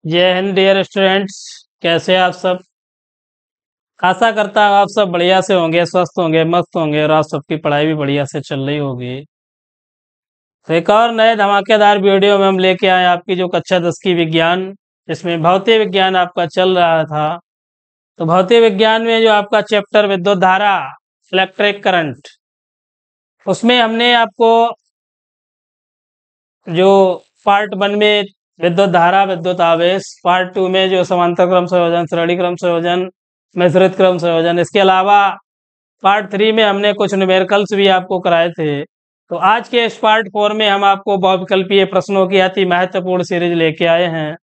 जय Hind dear students. कैसे हैं आप सब? आशा करता हूँ आप सब बढ़िया से होंगे, स्वस्थ होंगे, मस्त होंगे और आप सबकी पढ़ाई भी बढ़िया से चल रही होगी। तो एक और नए धमाकेदार वीडियो में हम लेके आए आपकी जो कक्षा 10 की विज्ञान, इसमें भौतिक विज्ञान आपका चल रहा था। तो भौतिक विज्ञान में जो आपका चैप्टर विद्युत धारा, इलेक्ट्रिक करंट, उसमें हमने आपको जो पार्ट 1 में विद्युत धारा, विद्युत आवेश, पार्ट 2 में जो समांतर क्रम संयोजन, श्रेणी क्रम संयोजन, मिश्रित क्रम संयोजन, इसके अलावा पार्ट 3 में हमने कुछ न्यूमेरिकल्स भी आपको कराए थे। तो आज के इस पार्ट 4 में हम आपको बहुविकल्पीय प्रश्नों की अति महत्वपूर्ण सीरीज लेके आए हैं,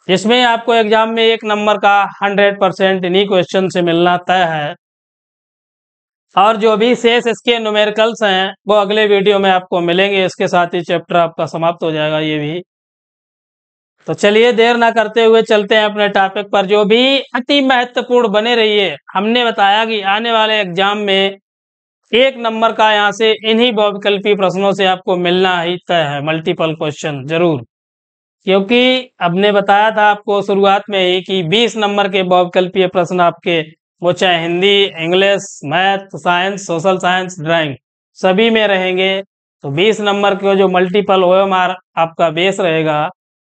जिसमें आपको एग्जाम में 1 नंबर का 100% इन्हीं क्वेश्चन से मिलना तय है। और जो भी शेष इसके न्यूमेरिकल्स हैं वो अगले वीडियो में आपको मिलेंगे। इसके साथ ही चैप्टर आपका समाप्त हो जाएगा ये भी। तो चलिए देर ना करते हुए चलते हैं अपने टॉपिक पर, जो भी अति महत्वपूर्ण बने रहिए। हमने बताया कि आने वाले एग्जाम में 1 नंबर का यहाँ से इन्हीं बहुविकल्पीय प्रश्नों से आपको मिलना ही तय है, मल्टीपल क्वेश्चन जरूर। क्योंकि हमने बताया था आपको शुरुआत में ही कि 20 नंबर के बहुविकल्पीय प्रश्न आपके, वो चाहे Hindi, English, math, science, social science, drawing, सभी में रहेंगे। तो 20 नंबर के जो मल्टीपल ओएमआर आपका बेस रहेगा,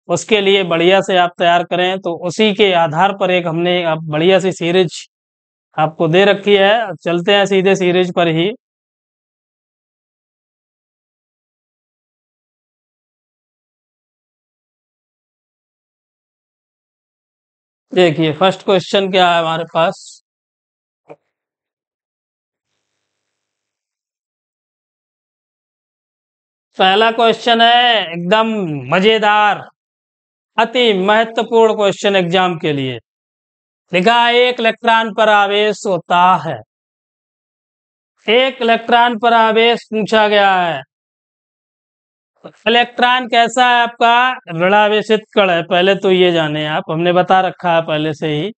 उसके लिए बढ़िया से आप तैयार करें। तो उसी के आधार पर एक हमने अब बढ़िया सी सीरीज आपको दे रखी है। चलते हैं सीधे सीरीज पर ही। देखिए फर्स्ट क्वेश्चन क्या है हमारे पास। पहला क्वेश्चन है एकदम मजेदार, अति महत्वपूर्ण क्वेश्चन एग्जाम के लिए। लिखा है 1 इलेक्ट्रॉन पर आवेश होता है। 1 इलेक्ट्रॉन पर आवेश पूछा गया है। इलेक्ट्रॉन कैसा है आपका? ऋणावेशित कण है। पहले तो ये जाने आप, हमने बता रखा है पहले से ही,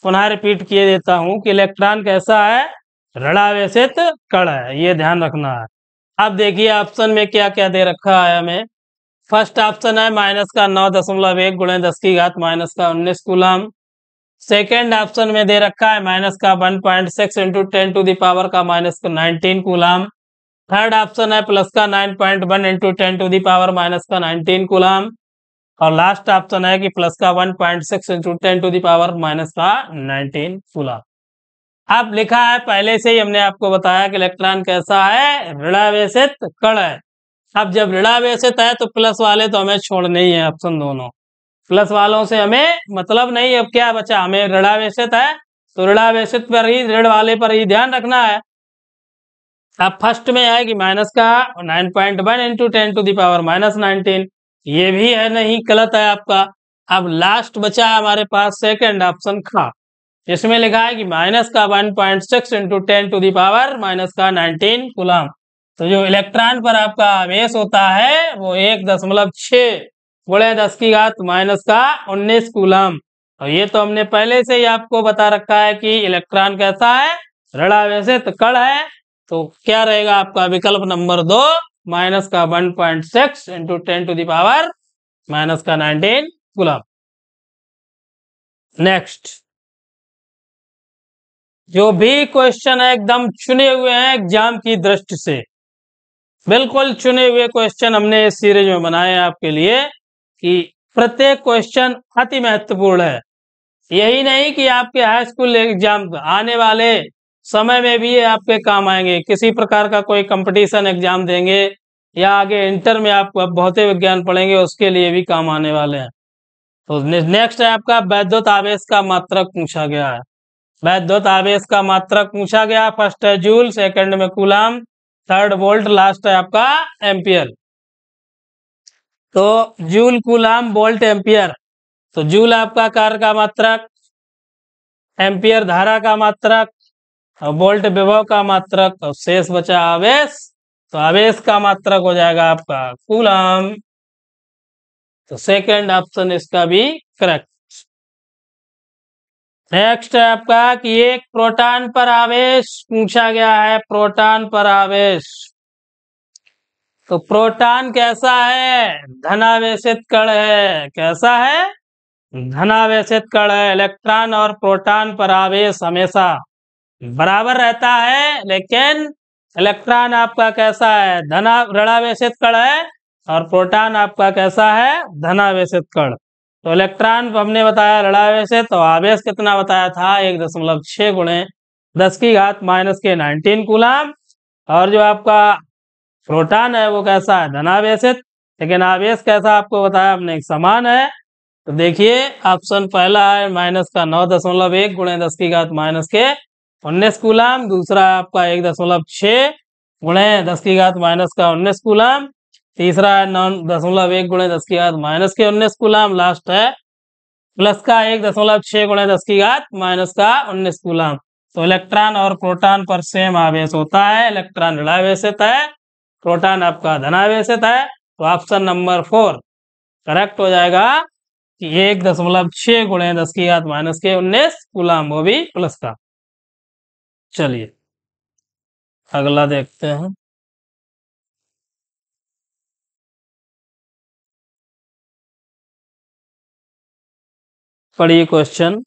पुनः रिपीट किए देता हूं कि इलेक्ट्रॉन कैसा है? ऋणावेशित कण है, ये ध्यान रखना है। अब देखिए ऑप्शन में क्या क्या दे रखा है हमें। फर्स्ट ऑप्शन है -9.1 गुणे 10 की घात -19 कूलम। सेकेंड ऑप्शन में दे रखा है -1.6 इंटू 10 टू द पावर का -19 कूलम। थर्ड ऑप्शन है +9.1 into 10 to the power -19 coulomb. और लास्ट ऑप्शन है कि +1.6 into 10 to the power -19 coulomb. अब लिखा है, पहले से ही हमने आपको बताया कि इलेक्ट्रॉन कैसा है? ऋणावेशित कण है। अब जब ऋणावेशित है तो प्लस वाले तो हमें छोड़ने ही है, ऑप्शन दोनों प्लस वालों से हमें मतलब नहीं। अब क्या बचा? हमें ऋणावेशित है तो ऋणावेशित पर ही, ऋण वाले पर ही ध्यान रखना है। अब फर्स्ट में है कि माइनस का 9.1 इंटू 10 टू द पावर -19, ये भी है नहीं, गलत है आपका। अब लास्ट बचा है हमारे पास सेकंड ऑप्शन खा, इसमें लिखा है कि माइनस का 1.6 into 10 to the power -19 coulomb. तो जो इलेक्ट्रॉन पर आपका आवेश होता है वो 1.6 गुणे 10 की घात -19 कूलम। और ये तो हमने पहले से ही आपको बता रखा है कि इलेक्ट्रॉन कैसा है? ऋणावेशित कण है। तो क्या रहेगा आपका विकल्प नंबर 2, माइनस का 1.6 into 10 to the power -19 coulomb. Next, जो भी क्वेश्चन है एकदम चुने हुए हैं एग्जाम की दृष्टि से, बिल्कुल चुने हुए क्वेश्चन हमने इस सीरीज में बनाए हैं आपके लिए कि प्रत्येक क्वेश्चन अति महत्वपूर्ण है। यही नहीं कि आपके हाई स्कूल एग्जाम आने वाले समय में भी ये आपके काम आएंगे। किसी प्रकार का कोई कंपटीशन एग्जाम देंगे या आगे इंटर में आप भौतिक विज्ञान पढ़ेंगे, उसके लिए भी काम आने वाले हैं। तो नेक्स्ट है आपका वैद्युत आवेश का मात्रक पूछा गया है। वैद्युत आवेश का मात्रक पूछा गया। फर्स्ट है जूल, सेकंड में कूलम, थर्ड वोल्ट, लास्ट है आपका एम्पियर। तो जूल, कूलम, वोल्ट, एम्पियर। तो जूल आपका कार्य का मात्रक, एम्पियर धारा का मात्रक, और वोल्ट विभव का मात्रक, और शेष बचा आवेश। तो आवेश का मात्रक हो जाएगा आपका कूलम। तो सेकंड ऑप्शन इसका भी करेक्ट। नेक्स्ट है आपका कि एक प्रोटॉन पर आवेश पूछा गया है। प्रोटॉन पर आवेश, तो प्रोटॉन कैसा है? धनावेशित कण है। कैसा है? धनावेशित कण है, इलेक्ट्रॉन और प्रोटॉन पर आवेश हमेशा बराबर रहता है, लेकिन इलेक्ट्रॉन आपका कैसा है, ऋणावेशित कण है, और प्रोटॉन आपका कैसा है, धनावेशित कण। तो इलेक्ट्रॉन हमने बताया ऋणावेशित, तो आवेश कितना बताया था, 1.6 गुणे 10⁻⁻19 कूलम। और जो आपका प्रोटॉन है वो कैसा है, धनावेशित, लेकिन आवेश कैसा आपको बताया हमने, एक समान है। तो देखिए ऑप्शन पहला है -9.1 गुणे 10⁻⁻19 कूलम, दूसरा है आपका 1.6 गुणे 10⁻⁻19 कूलम, तीसरा है 9.1 गुणे 10⁻⁻19 कूलम, लास्ट है प्लस का 1.6 गुणे 10⁻⁻19 कूलम। तो इलेक्ट्रॉन और प्रोटॉन पर सेम आवेश होता है, इलेक्ट्रॉन ऋणावेशित है, प्रोटॉन आपका धनावेशित है। तो ऑप्शन नंबर 4 करेक्ट हो जाएगा कि 1.6 गुणे 10⁻⁻19 कूलम, वो भी प्लस का। चलिए अगला देखते हैं। पढ़िए क्वेश्चन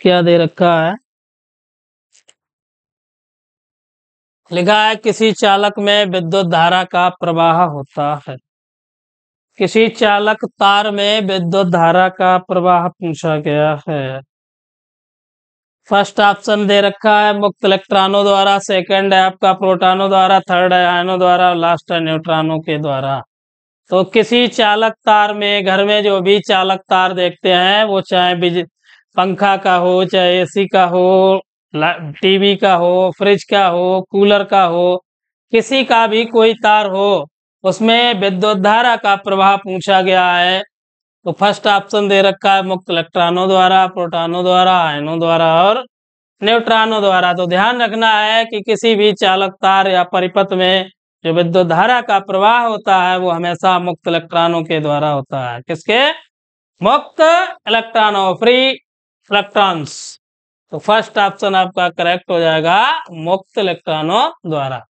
क्या दे रखा है। लिखा है किसी चालक में विद्युत धारा का प्रवाह होता है। किसी चालक तार में विद्युत धारा का प्रवाह पूछा गया है। फर्स्ट ऑप्शन दे रखा है मुक्त इलेक्ट्रॉनों द्वारा, सेकंड है आपका प्रोटॉनों द्वारा, थर्ड है आयनों द्वारा, लास्ट है न्यूट्रॉनों के द्वारा। तो किसी चालक तार में, घर में जो भी चालक तार देखते हैं, वो चाहे पंखा का हो, चाहे एसी का हो, टीवी का हो, फ्रिज का हो, कूलर का हो, किसी का भी कोई तार हो, उसमें विद्युत धारा का प्रवाह पूछा गया है। तो फर्स्ट ऑप्शन दे रखा है मुक्त इलेक्ट्रॉनों द्वारा, प्रोटॉनों द्वारा, आयनों द्वारा और न्यूट्रॉनों द्वारा। तो ध्यान रखना है कि किसी भी चालक तार या परिपथ में जो विद्युत धारा का प्रवाह होता है वो हमेशा मुक्त इलेक्ट्रॉनों के द्वारा होता है। किसके? मुक्त इलेक्ट्रॉनों, फ्री इलेक्ट्रॉन्स। तो फर्स्ट ऑप्शन आपका करेक्ट हो जाएगा, मुक्त इलेक्ट्रॉनों द्वारा।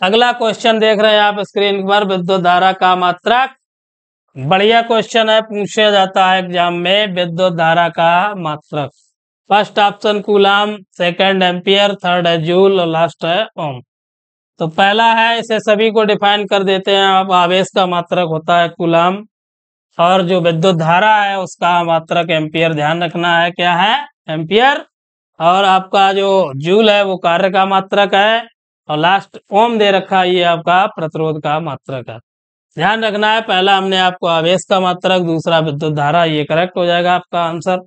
अगला क्वेश्चन देख रहे हैं आप स्क्रीन पर, विद्युत धारा का मात्रक। बढ़िया क्वेश्चन है, पूछा जाता है एग्जाम में विद्युत धारा का मात्रक। First option coulomb, second ampere, third है जूल और लास्ट है ओम। तो पहला है, इसे सभी को डिफाइन कर देते हैं। अब आवेश का मात्रक होता है कूलम, और जो विद्युत धारा है उसका मात्रक एम्पियर। ध्यान रखना है क्या है, एम्पियर। और आपका जो जूल है वो कार्य का मात्रक है, और लास्ट ओम दे रखा है, ये आपका प्रतिरोध का मात्रक है। ध्यान रखना है, पहला हमने आपको आवेश का मात्रक, दूसरा विद्युत धारा, ये करेक्ट हो जाएगा आपका आंसर।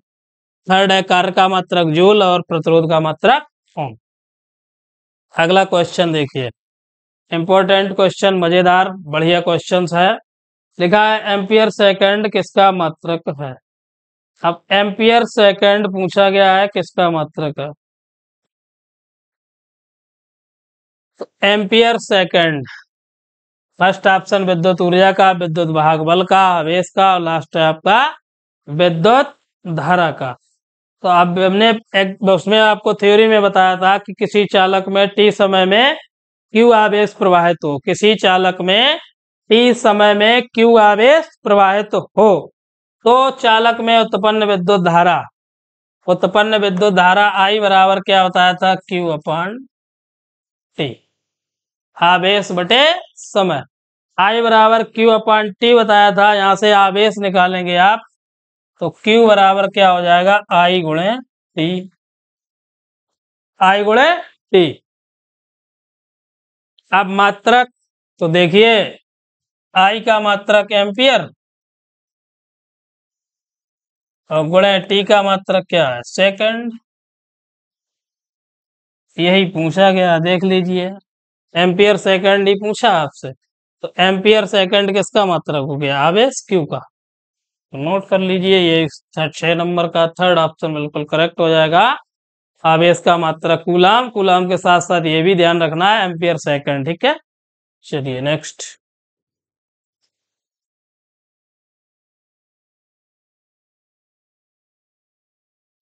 थर्ड है कार्य का मात्रक जूल और प्रतिरोध का मात्रक ओम। अगला क्वेश्चन देखिए, इंपॉर्टेंट क्वेश्चन, मजेदार बढ़िया क्वेश्चन है। लिखा है एम्पियर सेकंड किसका मात्रक है। अब एम्पियर सेकंड पूछा गया है, किसका मात्रक है। तो एम्पियर सेकंड, फर्स्ट ऑप्शन विद्युत ऊर्जा का, विद्युत वाहक बल का, आवेश का, और लास्ट है आपका विद्युत धारा का। तो अब हमने उसमें आपको थ्योरी में बताया था कि किसी चालक में टी समय में क्यू आवेश प्रवाहित हो, किसी चालक में टी समय में क्यू आवेश प्रवाहित हो, तो चालक में उत्पन्न विद्युत धारा आई बराबर क्या बताया था, क्यू अपॉन टी, आवेश बटे समय। आई बराबर क्यू अपॉन टी बताया था, यहां से आवेश निकालेंगे आप, तो क्यू बराबर क्या हो जाएगा, आई गुणे टी, आई गुणे टी। अब मात्रक, तो देखिए आई का मात्रक एम्पियर, और गुणे टी का मात्रक क्या है, सेकंड। यही पूछा गया, देख लीजिए, एम्पियर सेकंड ही पूछा आपसे। तो एम्पियर सेकंड किसका मात्रक हो गया, आवेश क्यू का। तो नोट कर लीजिए, ये 6 नंबर का थर्ड ऑप्शन बिल्कुल करेक्ट हो जाएगा। आवेश का मात्रक कूलम, कूलम के साथ साथ ये भी ध्यान रखना है एम्पियर सेकंड, ठीक है। चलिए नेक्स्ट।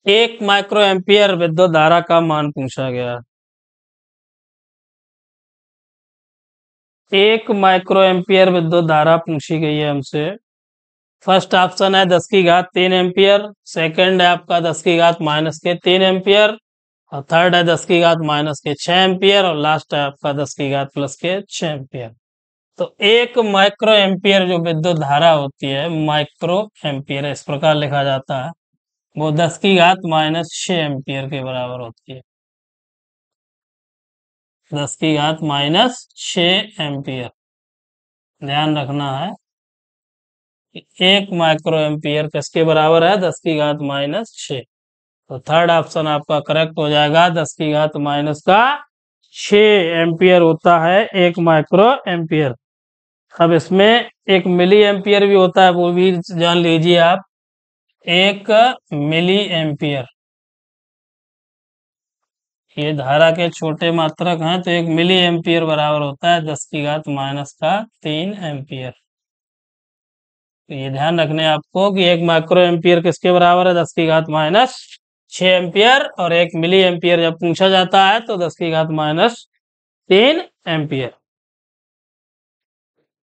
एक माइक्रो एम्पियर विद्युत धारा का मान पूछा गया। एक माइक्रो एम्पियर विद्युत धारा पूछी गई है हमसे। फर्स्ट ऑप्शन है 10⁻³ सेकंड है आपका 10⁻⁻³ और थर्ड है 10⁻⁻⁶ और लास्ट है आपका 10⁻+⁶ तो 1 माइक्रो एम्पियर जो विद्युत धारा होती है माइक्रो एम्पियर इस प्रकार लिखा जाता है, वो 10⁻⁻⁶ के बराबर होती है। 10⁻⁻⁴ ध्यान रखना है कि 1 माइक्रो एम्पियर किसके बराबर है 10⁻⁻⁶। तो थर्ड ऑप्शन आपका करेक्ट हो जाएगा 10⁻⁻⁶ एम्पियर होता है 1 माइक्रो एम्पियर। अब इसमें 1 मिली एम्पियर भी होता है, वो भी जान लीजिए आप। 1 मिली एम्पियर ये धारा के छोटे मात्रक हैं, तो 1 मिली एम्पियर बराबर होता है 10⁻⁻³ तो ये ध्यान रखने आपको कि 1 माइक्रो एम्पियर किसके बराबर है 10⁻⁻⁶ एम्पियर और 1 मिली एम्पियर जब पूछा जाता है तो 10⁻³ एम्पियर।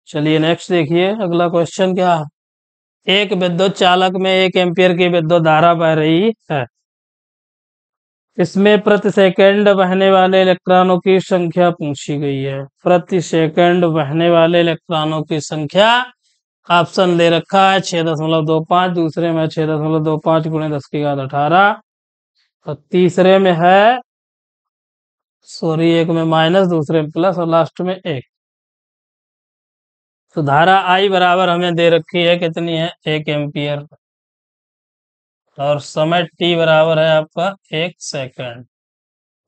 चलिए नेक्स्ट देखिए अगला क्वेश्चन क्या है। एक विद्युत चालक में 1 एम्पियर की विद्युत धारा बह रही है, इसमें प्रति सेकंड बहने वाले इलेक्ट्रॉनों की संख्या पूछी गई है। प्रति सेकंड बहने वाले इलेक्ट्रॉनों की संख्या ऑप्शन दे रखा है 6.25, दूसरे में 6.25 × 10⁻18 और तीसरे में है एक में माइनस, दूसरे में प्लस और लास्ट में 1। तो धारा आई बराबर हमें दे रखी है कितनी है 1 एम्पियर और समय t बराबर है आपका 1 सेकंड।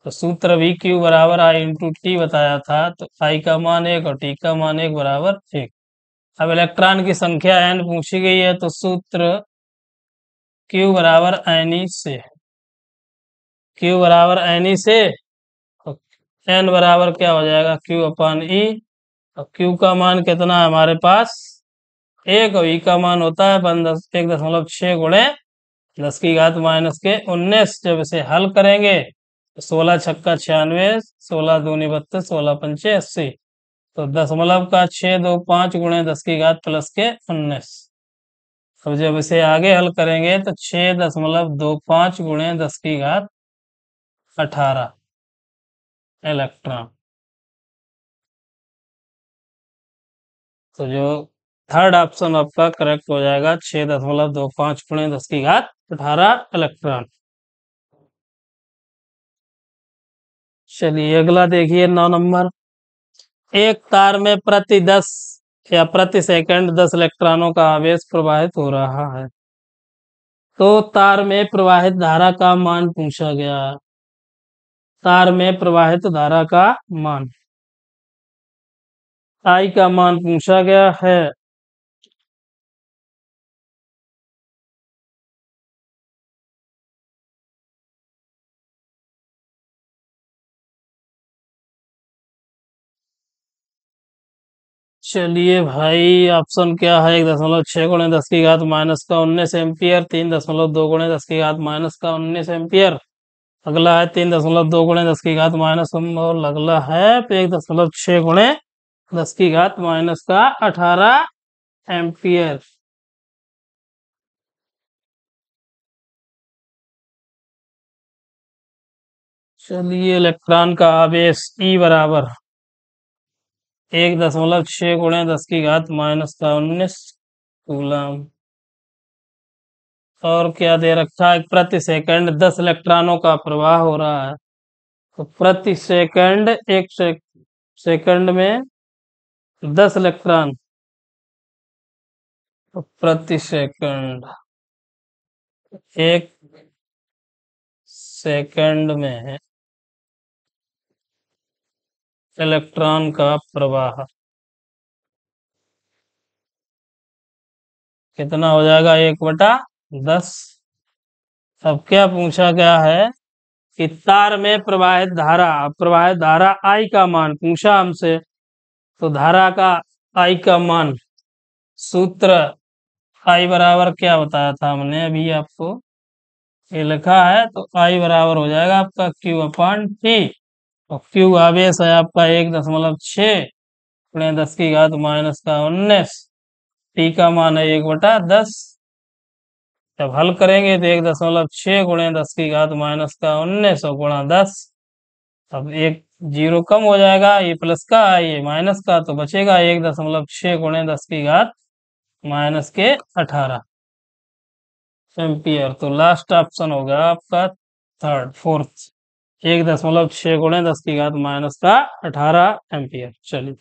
तो सूत्र भी Q बराबर I×T बताया था, तो I का मान 1 और T का मान 1 बराबर 1। अब इलेक्ट्रॉन की संख्या n पूछी गई है, तो सूत्र Q बराबर Ne से, Q बराबर Ne से तो n बराबर क्या हो जाएगा Q/E और Q का मान कितना है हमारे पास 1 और E का मान होता है 1.6 × 10⁻⁻⁹ जब इसे हल करेंगे तो 16 छक्का 96, 16 दूनी 32, 16 पंचे 80 तो 0.625 × 10⁻+19। अब जब इसे आगे हल करेंगे तो 6.25 × 10⁻18 इलेक्ट्रॉन। तो जो थर्ड ऑप्शन आपका करेक्ट हो जाएगा 6.25 × 10⁻18 इलेक्ट्रॉन। चलिए अगला देखिए 9 नंबर। एक तार में प्रति 10 या प्रति सेकंड 10 इलेक्ट्रॉनों का आवेश प्रवाहित हो रहा है, तो तार में प्रवाहित धारा का मान पूछा गया। तार में प्रवाहित धारा का मान I का मान पूछा गया है। चलिए भाई ऑप्शन क्या है 1.6 × 10⁻⁻⁻19 एम्पियर, 3.2 × 10⁻⁻⁻19 एम्पियर, अगला है 3.2 × 10⁻⁻⁻, और अगला है 1.6 × 10⁻⁻18 एम्पियर। चलिए इलेक्ट्रॉन का आवेश E बराबर 1.6 × 10⁻⁻19 कूलम। और क्या दे रखा है प्रति सेकंड 10 इलेक्ट्रॉनों का प्रवाह हो रहा है, तो प्रति सेकंड सेकंड में 10 इलेक्ट्रॉन, तो प्रति सेकंड 1 सेकंड में इलेक्ट्रॉन का प्रवाह कितना हो जाएगा 1/10। अब क्या पूछा गया है कि तार में प्रवाहित धारा I का मान पूछा हमसे, तो धारा का I का मान सूत्र I बराबर क्या बताया था हमने अभी आपको ये लिखा है, तो I बराबर हो जाएगा आपका Q/T और Q आवेश है आपका 1.6 × 10⁻⁻19 टी का मान है 1/10। जब हल करेंगे तो 1.6 गुणे 10⁻⁻19 गुणा 10। अब एक जीरो कम हो जाएगा, ये प्लस का ये माइनस का, तो बचेगा 1.6 गुणे 10⁻⁻18 एम्पियर। तो लास्ट ऑप्शन होगा आपका फोर्थ, 1.6 गुणे 10⁻⁻18 एम्पियर। चलिए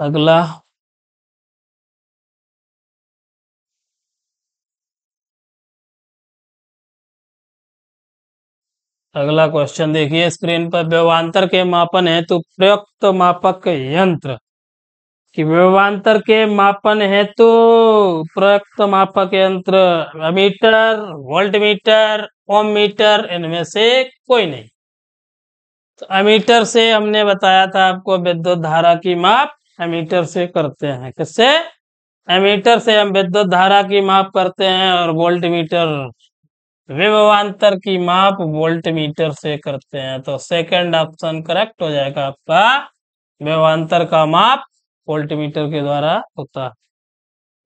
अगला। अगला क्वेश्चन देखिए स्क्रीन पर, व्यवांतर के मापन हेतु प्रयुक्त मापक यंत्र कि व्यवांतर के मापन हेतु प्रयुक्त मापक यंत्र अमीटर, वोल्टमीटर, ओम मीटर, इनमें से कोई नहीं। तो अमीटर से हमने बताया था आपको विद्युत धारा की माप अमीटर से करते हैं। किससे? एमीटर से हम विद्युत धारा की माप करते हैं, और वोल्टमीटर विभवांतर की माप वोल्टमीटर से करते हैं। तो सेकंड ऑप्शन करेक्ट हो जाएगा आपका, विभवांतर का माप वोल्टमीटर के द्वारा होता है।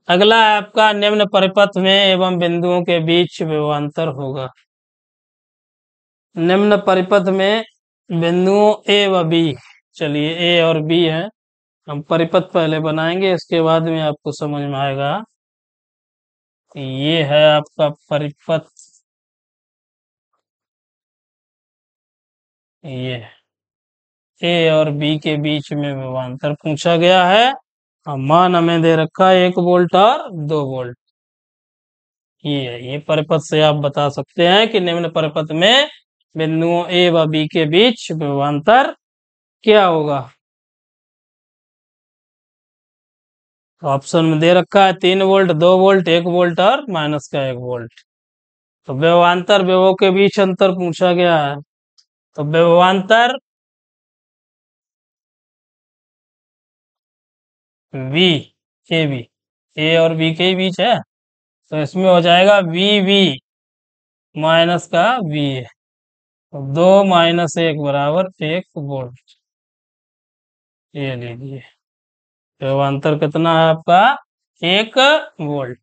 अगला है आपका, निम्न परिपथ में एवं बिंदुओं के बीच विभवांतर होगा। निम्न परिपथ में बिंदुओं ए व बी, चलिए ए और बी है, हम परिपथ पहले बनाएंगे, इसके बाद में आपको समझ में आएगा। ये है आपका परिपथ, ये ए और बी के बीच में विभवांतर पूछा गया है। मान हमें दे रखा है 1 वोल्ट और 2 वोल्ट। ये परिपथ से आप बता सकते हैं कि निम्न परिपथ में बिंदुओं ए व बी के बीच विभवांतर क्या होगा। ऑप्शन में दे रखा है 3 वोल्ट, 2 वोल्ट, 1 वोल्ट और माइनस का 1 वोल्ट। तो विभवांतर विभव के बीच अंतर पूछा गया है। तो विभवांतर वी ए बी, ए और बी के बीच है, तो इसमें हो जाएगा वी वी माइनस का वी ए, तो 2 - 1 बराबर 1 वोल्ट। ये लीजिए, विभवांतर कितना है आपका? 1 वोल्ट।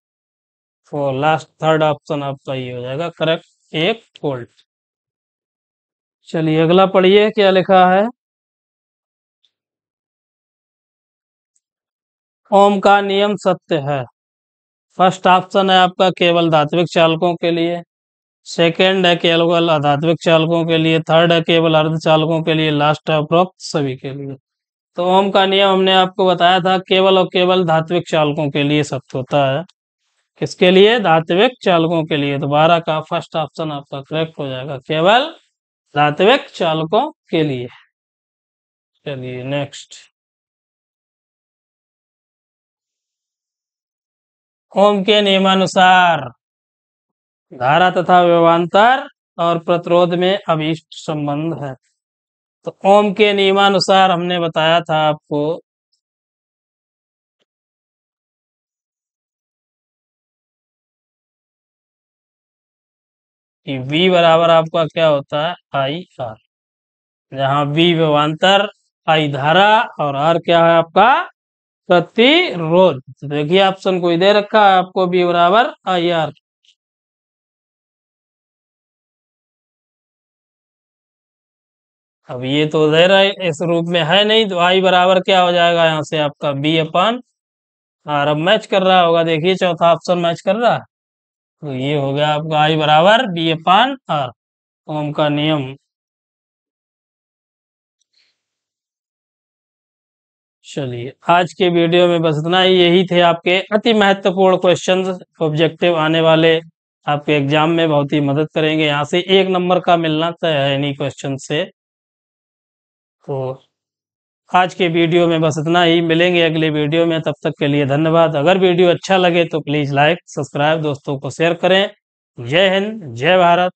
तो लास्ट थर्ड ऑप्शन आपका ये हो जाएगा करेक्ट, 1 वोल्ट। चलिए अगला पढ़िए क्या लिखा है। ओम का नियम सत्य है। फर्स्ट ऑप्शन है आपका केवल धात्विक चालकों के लिए, सेकंड है केवल अधात्विक चालकों के लिए, थर्ड है केवल अर्धचालकों के लिए, लास्ट है उपरोक्त सभी के लिए। तो ओम का नियम हमने आपको बताया था केवल और केवल धात्विक चालकों के लिए सत्य होता है। किसके लिए? धात्विक चालकों के लिए। तो 12 का फर्स्ट ऑप्शन आपका करेक्ट हो जाएगा, केवल धात्विक चालकों के लिए। चलिए नेक्स्ट। ओम के नियमानुसार धारा तथा विभवांतर और प्रतिरोध में अभीष्ट संबंध है। तो ओम के नियमानुसार हमने बताया था आपको कि V बराबर आपका क्या होता है? आई आर, जहाँ V विभवांतर, आई धारा और R क्या है आपका? प्रतिरोध। तो देखिए ऑप्शन कोई दे रखा है आपको, V बराबर आई आर। अब ये तो दे रहा है इस रूप में है नहीं, तो आई बराबर क्या हो जाएगा यहाँ से आपका B/R। अब मैच कर रहा होगा, देखिए चौथा ऑप्शन मैच कर रहा है, तो ये हो गया आपका आई बराबर B/R, ओम का नियम। चलिए आज के वीडियो में बस इतना ही, यही थे आपके अति महत्वपूर्ण क्वेश्चंस, ऑब्जेक्टिव आने वाले आपके एग्जाम में बहुत ही मदद करेंगे। यहाँ से 1 नंबर का मिलना तय है इन्हीं क्वेश्चन से। तो आज के वीडियो में बस इतना ही, मिलेंगे अगले वीडियो में, तब तक के लिए धन्यवाद। अगर वीडियो अच्छा लगे तो प्लीज़ लाइक सब्सक्राइब दोस्तों को शेयर करें। जय हिंद, जय भारत।